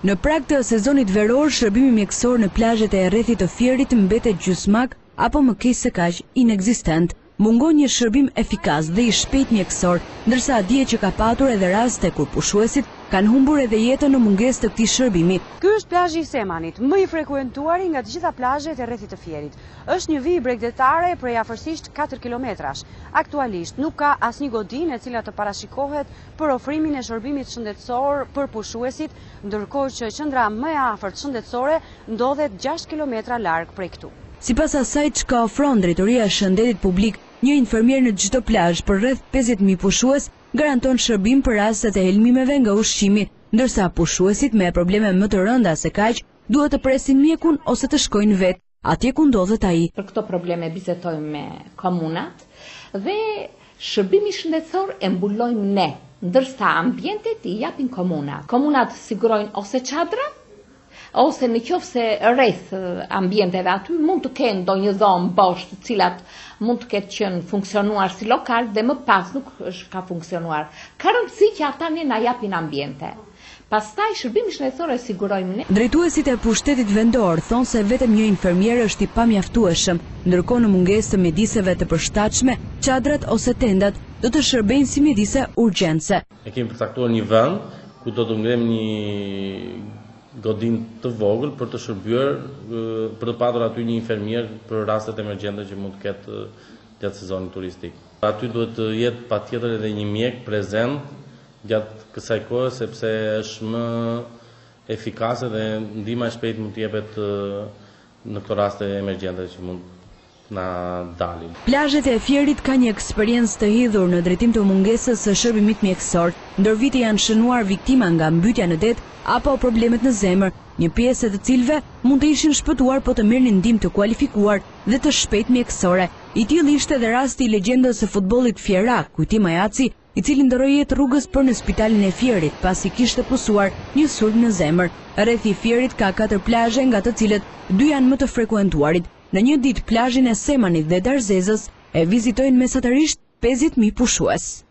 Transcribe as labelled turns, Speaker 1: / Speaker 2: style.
Speaker 1: Në prag të sezonit veror, shërbimi mjekësor në plazhet e rrethit të Fierit mbetet gjysmak apo më keq se kaq inekzistent. Mungon një shërbim efikas dhe i shpejt mjekësor, ndërsa dihet që ka patur edhe raste kur pushuesit kanë humbur edhe jetën në mungesë të këtij shërbimi.
Speaker 2: Ky është plazhi i Semanit, më i frekuentuari nga të gjitha plazhet e rrethit të Fierit. Është një vijë bregdetare prej afërsisht 4 kilometrash. Aktualisht nuk ka asnjë godinë e cila të parashikohet për ofrimin e shërbimit shëndetësor për pushuesit, ndërkohë që qendra më e afërt shëndetësore ndodhet 6 kilometra larg prej këtu.
Speaker 1: Sipas asaj çka ofron Drejtoria e Shëndetit Publik, një infermier në çdo plazh për rreth 50.000 pushues garanton shërbim për rastet e helmimeve nga ushqimi, ndërsa pushuesit me probleme më të rënda se kaq duhet të presin mjekun ose të shkojnë vetë atje ku ndodhet ai.
Speaker 3: Për këto probleme bisetojmë me komunat dhe shërbimi shëndetësor e mbulojmë ne, ndërsa ambientet i japin komunat. Komunat sigurojnë ose çadra ose në qoftë se rreth ambienteve aty mund të kenë ndonjë dhomë bosh, të cilat mund të ketë qenë funksionuar si lokal dhe më pas nuk ka funksionuar. Ka rëndësi që ata ne na japin ambiente. Pastaj shërbimi shëndetësor e sigurojmë ne.
Speaker 1: Drejtuesit e pushtetit vendor thonë se vetëm një infermier është i pamjaftueshëm, ndërkohë në mungesë të mjediseve të përshtatshme, çadrat ose tendat do të shërbejnë si mjedise urgjence.
Speaker 4: Ne kemi përcaktuar një vend ku do të ngrem një godinë të vogël për të shërbyer, për të patur aty një infermier për rastet emergjente që mund të ketë gjatë sezonit turistik. Aty duhet të jetë patjetër edhe një mjek prezent gjatë kësaj kohe, sepse është më efikase dhe ndihma e shpejtë mund të jepet në këto raste emergjente që mund na dalin.
Speaker 1: Plazhet e Fierit ka një eksperiencë të hidhur në drejtim të mungesës së shërbimit mjekësor. Ndër vite janë shënuar viktima nga mbytja në det apo problemet në zemër, një pjesë e të cilëve mund të ishin shpëtuar po të merrnin ndihmë të kualifikuar dhe të shpejt mjekësore. I tillë ishte edhe rasti i legjendës së futbollit Fierak, Kujti Majaci, i cili ndroi jetë rrugës për në spitalin e Fierit pasi kishte pusuar një sulm në zemër. Rreth i Fierit ka 4 plazhe, nga të cilët 2 janë më të frekuentuarit. Në një ditë plazhin e Semanit dhe Darzezës e vizitojnë mesatarisht 50.000 pushues.